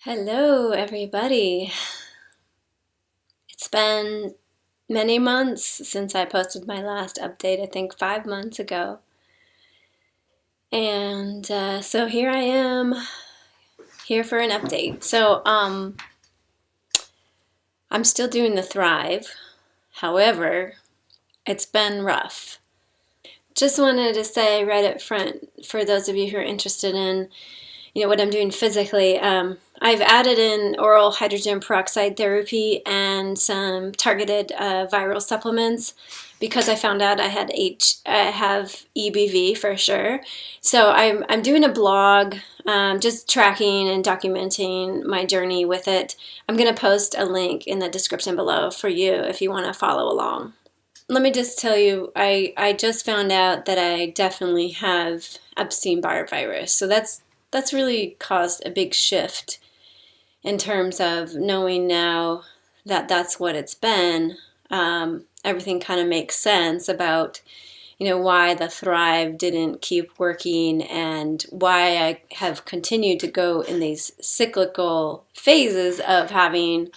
Hello, everybody. It's been many months since I posted my last update, I think 5 months ago. And so here I am, here for an update. I'm still doing the Thrive. However, it's been rough. Just wanted to say right up front, for those of you who are interested in what I'm doing physically. I've added in oral hydrogen peroxide therapy and some targeted viral supplements because I found out I have EBV for sure. So I'm doing a blog, just tracking and documenting my journey with it. I'm going to post a link in the description below for you if you want to follow along. Let me just tell you, I just found out that I definitely have Epstein Barr Virus. So that's really caused a big shift in terms of knowing now that that's what it's been. Everything kind of makes sense about why the Thrive didn't keep working and why I have continued to go in these cyclical phases of having,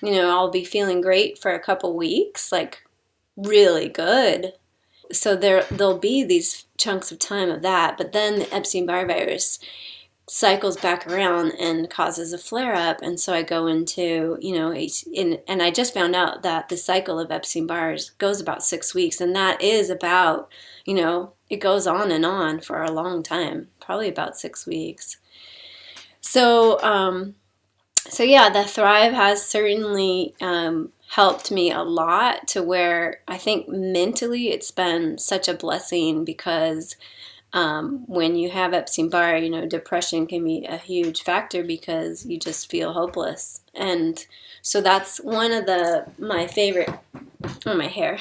I'll be feeling great for a couple weeks, like really good. So there'll be these chunks of time of that, but then the Epstein Barr virus cycles back around and causes a flare-up, and so I go into, and I just found out that the cycle of Epstein Barr goes about 6 weeks, and that is about, it goes on and on for a long time, probably about 6 weeks. So yeah, the Thrive has certainly helped me a lot, to where I think mentally it's been such a blessing, because when you have Epstein-Barr, depression can be a huge factor because you just feel hopeless. And so that's one of my favorite, my hair,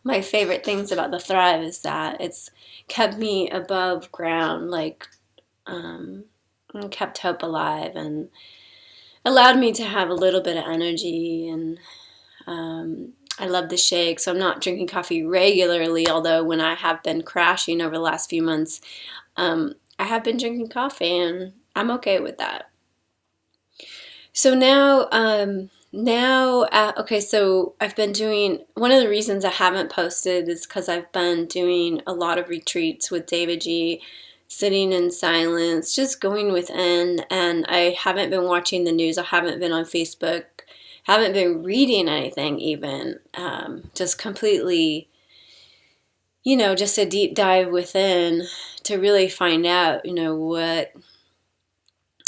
my favorite things about the Thrive is that it's kept me above ground, like kept hope alive and allowed me to have a little bit of energy. And I love the shake, so I'm not drinking coffee regularly, although when I have been crashing over the last few months, I have been drinking coffee, and I'm okay with that. So now, okay, so I've been doing, one of the reasons I haven't posted is because I've been doing a lot of retreats with David G., sitting in silence, just going within, and I haven't been watching the news. I haven't been on Facebook, haven't been reading anything even, just completely, just a deep dive within to really find out,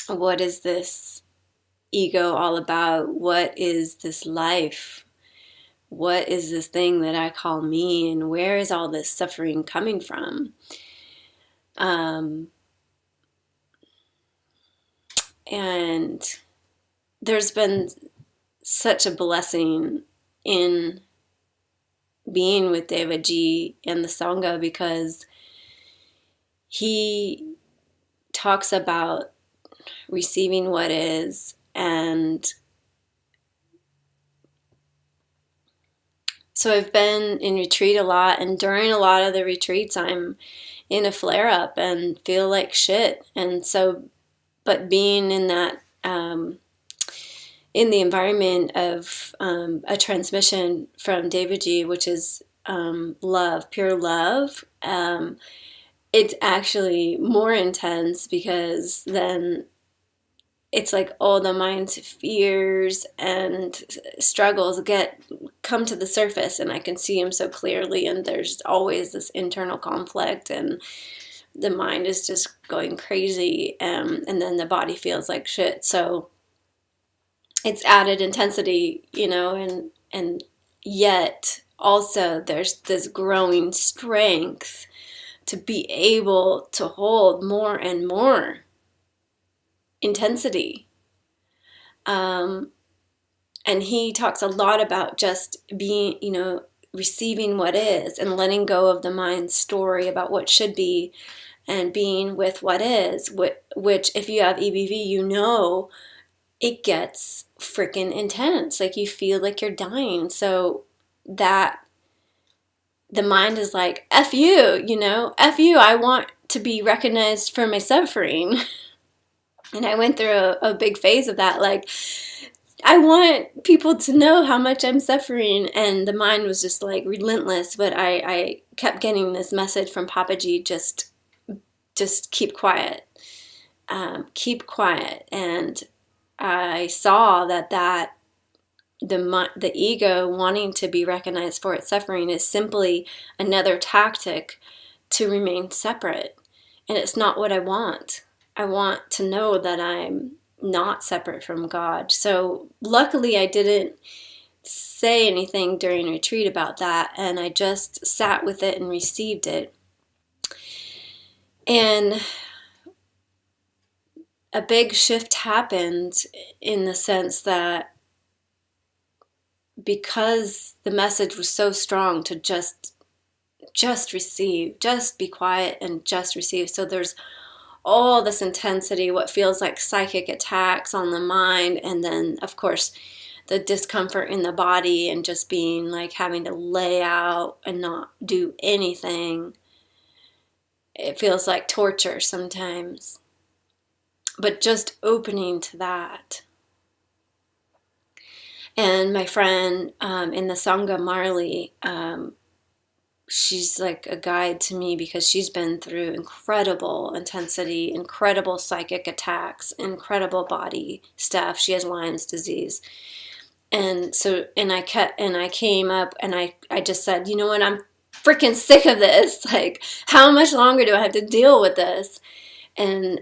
what is this ego all about? What is this life? What is this thing that I call me? And where is all this suffering coming from? And there's been such a blessing in being with David G. and the Sangha, because he talks about receiving what is, and so I've been in retreat a lot, and during a lot of the retreats I'm in a flare-up and feel like shit. And so, but being in that in the environment of a transmission from David G., which is love, pure love, it's actually more intense, because then it's like all the mind's fears and struggles come to the surface, and I can see them so clearly, and there's always this internal conflict, and the mind is just going crazy, and then the body feels like shit. So it's added intensity, and yet also there's this growing strength to be able to hold more and more intensity. And he talks a lot about just being, receiving what is and letting go of the mind's story about what should be, and being with what is, which if you have EBV, it gets freaking intense. Like, you feel like you're dying. So that the mind is like, F you, F you, I want to be recognized for my suffering. And I went through a big phase of that. Like, I want people to know how much I'm suffering. And the mind was just like relentless. But I kept getting this message from Papa G, just keep quiet. Keep quiet. And I saw that the ego wanting to be recognized for its suffering is simply another tactic to remain separate. And it's not what I want. I want to know that I'm not separate from God. So luckily I didn't say anything during retreat about that, and I just sat with it and received it. And a big shift happened in the sense that because the message was so strong to just receive, just be quiet and just receive. So there's all this intensity, what feels like psychic attacks on the mind, and then of course the discomfort in the body and just being like having to lay out and not do anything. It feels like torture sometimes, but just opening to that. And my friend in the Sangha, Marley, she's like a guide to me because she's been through incredible intensity, incredible psychic attacks, incredible body stuff. She has Lyme's disease. And so, I came up and I just said, you know what, I'm freaking sick of this. Like, how much longer do I have to deal with this? And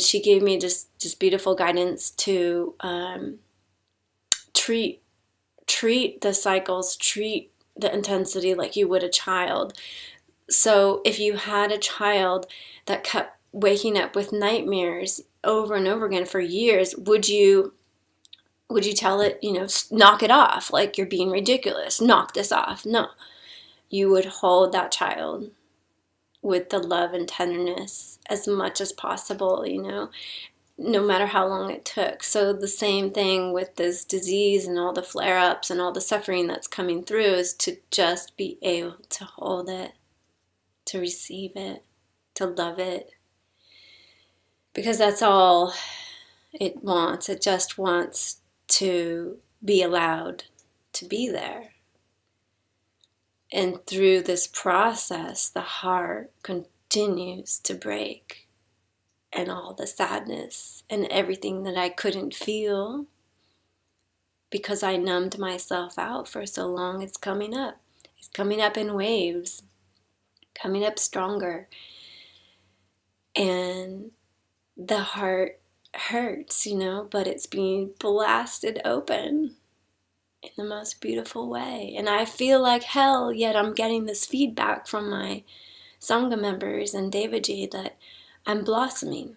she gave me just beautiful guidance to treat the cycles, treat the intensity like you would a child. So if you had a child that kept waking up with nightmares over and over again for years, would you tell it, knock it off, like you're being ridiculous, knock this off? No. You would hold that child with the love and tenderness as much as possible, no matter how long it took. So the same thing with this disease and all the flare-ups and all the suffering that's coming through is to just be able to hold it, to receive it, to love it. Because that's all it wants. It just wants to be allowed to be there. And through this process, the heart continues to break. And all the sadness and everything that I couldn't feel because I numbed myself out for so long, it's coming up. It's coming up in waves, coming up stronger. And the heart hurts, but it's being blasted open in the most beautiful way. And I feel like hell, yet I'm getting this feedback from my Sangha members and Devaji that I'm blossoming.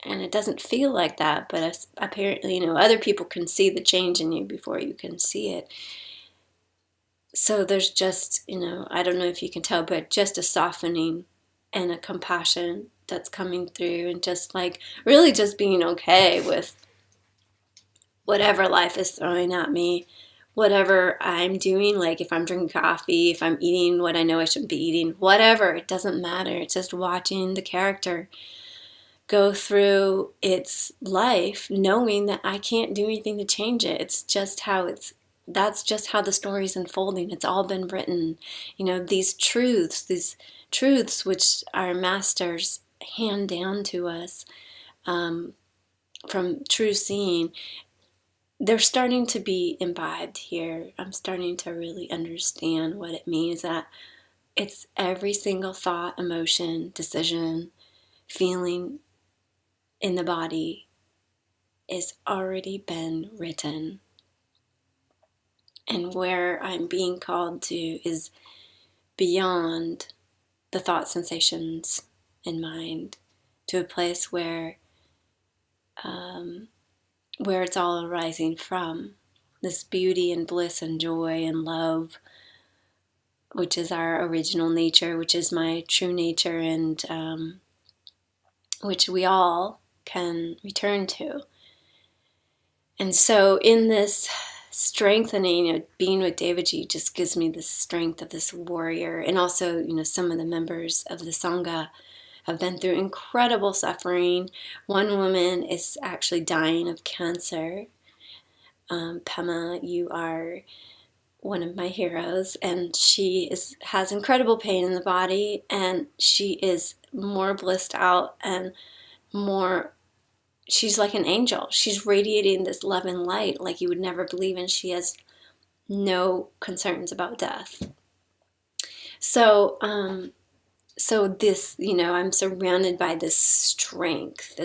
And it doesn't feel like that, but apparently, other people can see the change in you before you can see it. So there's just, I don't know if you can tell, but just a softening and a compassion that's coming through, and just like really just being okay with whatever life is throwing at me, whatever I'm doing, like if I'm drinking coffee, if I'm eating what I know I shouldn't be eating, whatever, it doesn't matter. It's just watching the character go through its life knowing that I can't do anything to change it. It's just that's just how the story's unfolding. It's all been written. These truths which our masters hand down to us from true seeing, they're starting to be imbibed here. I'm starting to really understand what it means, that it's every single thought, emotion, decision, feeling in the body is already been written. And where I'm being called to is beyond the thought, sensations, and mind, to a place where it's all arising from this beauty and bliss and joy and love, which is our original nature, which is my true nature, and which we all can return to. And so in this strengthening, being with Devaji just gives me this strength of this warrior. And also, some of the members of the Sangha have been through incredible suffering. One woman is actually dying of cancer. Pema, you are one of my heroes, and she has incredible pain in the body, and she is more blissed out and more, she's like an angel. She's radiating this love and light like you would never believe, and she has no concerns about death. So this, I'm surrounded by this strength,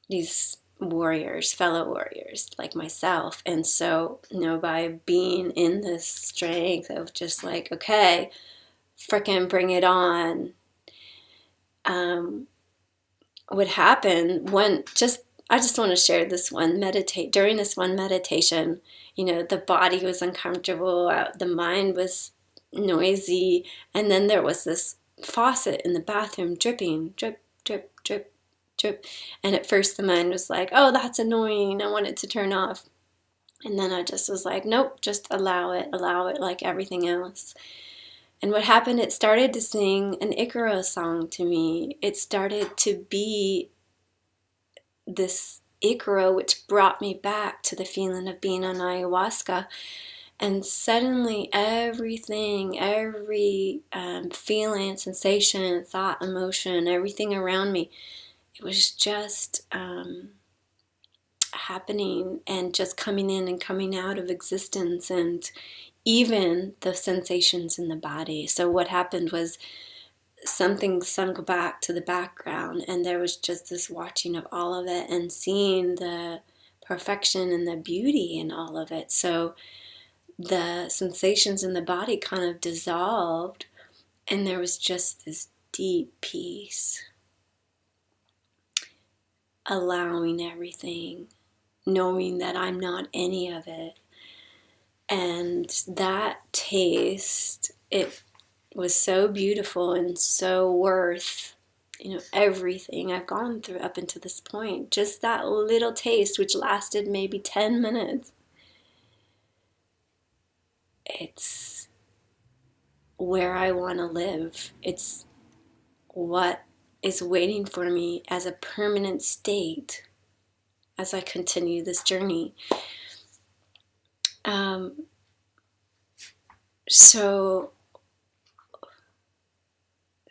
these warriors, fellow warriors like myself. And so, by being in this strength of just like, okay, frickin' bring it on, what happened when I just want to share this one during this one meditation, the body was uncomfortable, the mind was noisy, and then there was this faucet in the bathroom dripping, drip, drip, drip, drip. And at first the mind was like, oh, that's annoying, I want it to turn off. And then I just was like, nope, just allow it like everything else. And what happened, it started to sing an Icaro song to me. It started to be this Icaro, which brought me back to the feeling of being on ayahuasca. And suddenly everything, every feeling, sensation, thought, emotion, everything around me, it was just happening and just coming in and coming out of existence, and even the sensations in the body. So what happened was something sunk back to the background, and there was just this watching of all of it and seeing the perfection and the beauty in all of it. So the sensations in the body kind of dissolved, and there was just this deep peace, allowing everything, knowing that I'm not any of it. And that taste, it was so beautiful and so worth, everything I've gone through up until this point. Just that little taste, which lasted maybe 10 minutes. It's where I want to live. It's what is waiting for me as a permanent state as I continue this journey.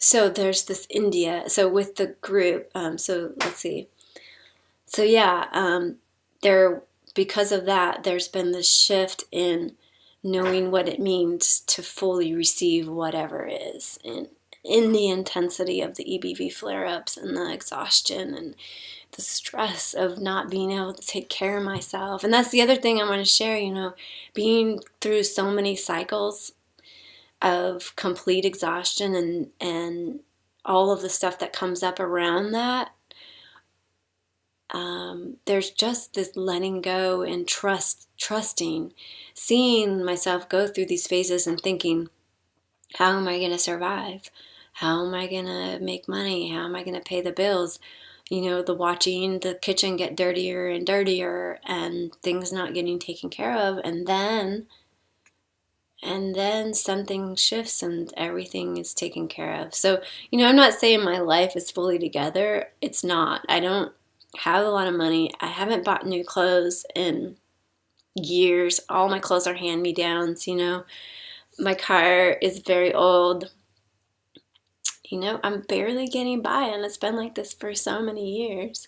So there's this India. So with the group, so let's see. So yeah, because of that, there's been this shift in knowing what it means to fully receive whatever is in the intensity of the EBV flare-ups and the exhaustion and the stress of not being able to take care of myself. And that's the other thing I want to share, being through so many cycles of complete exhaustion and all of the stuff that comes up around that. There's just this letting go and trusting, seeing myself go through these phases and thinking, how am I going to survive? How am I going to make money? How am I going to pay the bills? The watching the kitchen get dirtier and dirtier and things not getting taken care of. And then something shifts and everything is taken care of. So, I'm not saying my life is fully together. It's not. I don't have a lot of money. I haven't bought new clothes in years. All my clothes are hand-me-downs, My car is very old. I'm barely getting by, and it's been like this for so many years.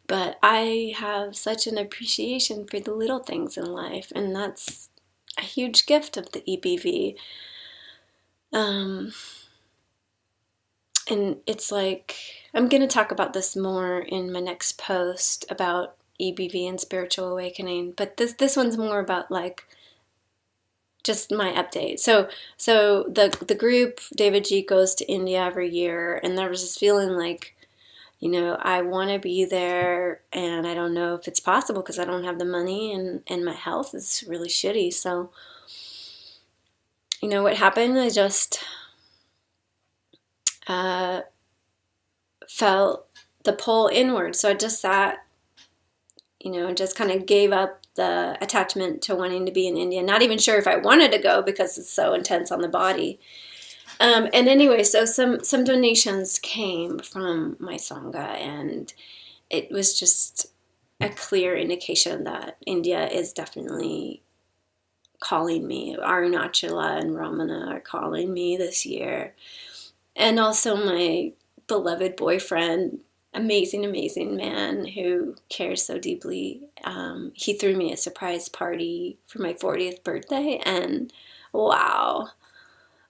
But I have such an appreciation for the little things in life, and that's a huge gift of the EBV. And it's like, I'm going to talk about this more in my next post about EBV and spiritual awakening, but this one's more about like just my update. So the group, David G, goes to India every year, and there was this feeling like, I want to be there, and I don't know if it's possible because I don't have the money, and my health is really shitty. So, what happened, I just felt the pull inward. So I just sat, just kind of gave up the attachment to wanting to be in India. Not even sure if I wanted to go because it's so intense on the body. And anyway, so some donations came from my Sangha, and it was just a clear indication that India is definitely calling me. Arunachala and Ramana are calling me this year. And also my beloved boyfriend, amazing, amazing man who cares so deeply. He threw me a surprise party for my 40th birthday, and wow,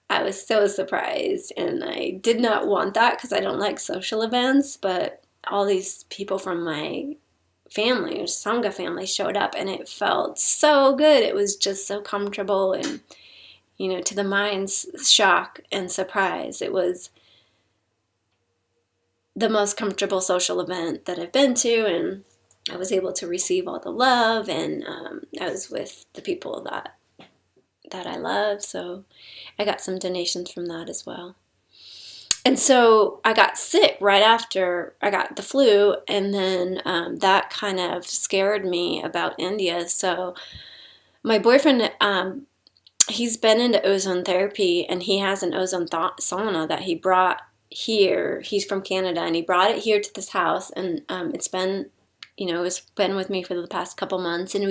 I was so surprised. And I did not want that because I don't like social events, but all these people from my family, Sangha family, showed up, and it felt so good. It was just so comfortable, and to the mind's shock and surprise, it was the most comfortable social event that I've been to, and I was able to receive all the love, and I was with the people that I love, so I got some donations from that as well. And so I got sick right after I got the flu, and then that kind of scared me about India. So my boyfriend, he's been into ozone therapy, and he has an ozone sauna that he brought here. He's from Canada, and he brought it here to this house, and it's been, it's been with me for the past couple months, and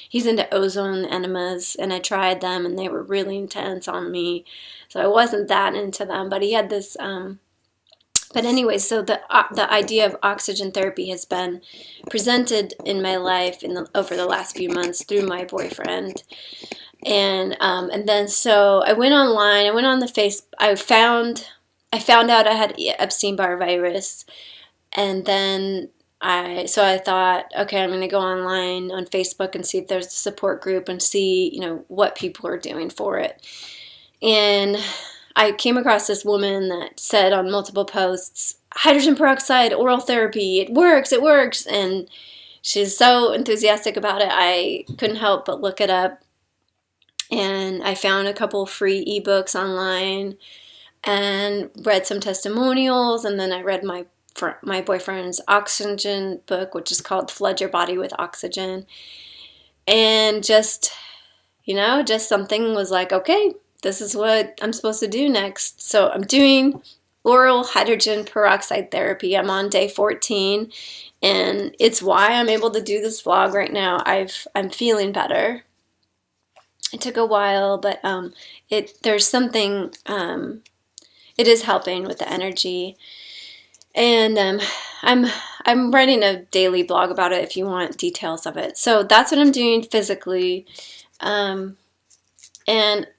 he's into ozone enemas, and I tried them, and they were really intense on me, so I wasn't that into them, but he had this, but anyway, so the idea of oxygen therapy has been presented in my life over the last few months through my boyfriend. And then so I went online, I went on the I found out I had Epstein Barr Virus, and then I thought, okay, I'm going to go online on Facebook and see if there's a support group and see, what people are doing for it. And I came across this woman that said on multiple posts, hydrogen peroxide oral therapy, it works, and she's so enthusiastic about it, I couldn't help but look it up. And I found a couple free ebooks online and read some testimonials, and then I read my boyfriend's oxygen book, which is called Flood Your Body with Oxygen. And just something was like, okay, this is what I'm supposed to do next. So I'm doing oral hydrogen peroxide therapy. I'm on day 14, and it's why I'm able to do this vlog right now. I'm feeling better. It took a while, but there's something, it is helping with the energy. And I'm writing a daily blog about it if you want details of it. So that's what I'm doing physically. And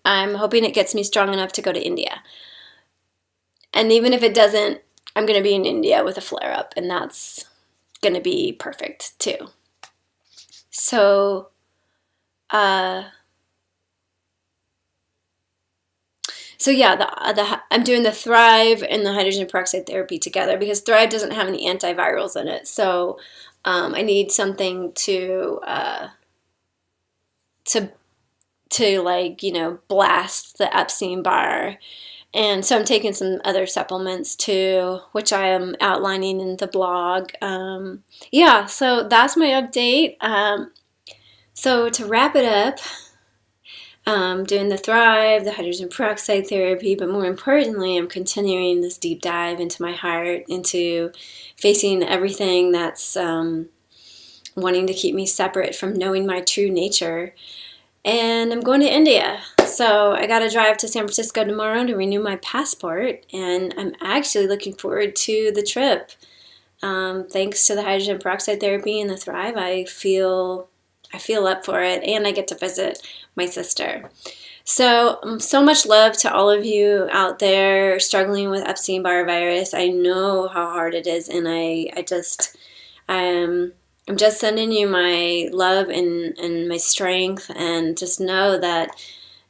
I'm hoping it gets me strong enough to go to India. And even if it doesn't, I'm going to be in India with a flare-up, and that's going to be perfect too. So, yeah, I'm doing the Thrive and the hydrogen peroxide therapy together because Thrive doesn't have any antivirals in it. So I need something to blast the Epstein Barr. And so I'm taking some other supplements too, which I am outlining in the blog. Yeah, so that's my update. So to wrap it up, doing the Thrive, the hydrogen peroxide therapy, but more importantly, I'm continuing this deep dive into my heart, into facing everything that's wanting to keep me separate from knowing my true nature. And I'm going to India. So I got to drive to San Francisco tomorrow to renew my passport, and I'm actually looking forward to the trip. Thanks to the hydrogen peroxide therapy and the Thrive, I feel up for it, and I get to visit my sister. So much love to all of you out there struggling with Epstein Barr virus. I know how hard it is, and I'm just sending you my love and my strength, and just know that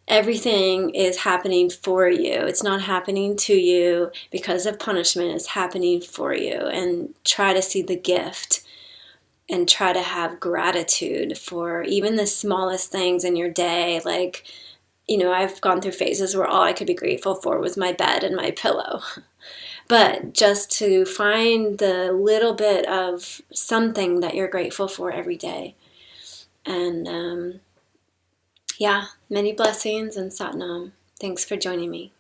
everything is happening for you. It's not happening to you because of punishment. It's happening for you, and try to see the gift. And try to have gratitude for even the smallest things in your day. Like, I've gone through phases where all I could be grateful for was my bed and my pillow. But just to find the little bit of something that you're grateful for every day. And yeah, many blessings and Satnam. Thanks for joining me.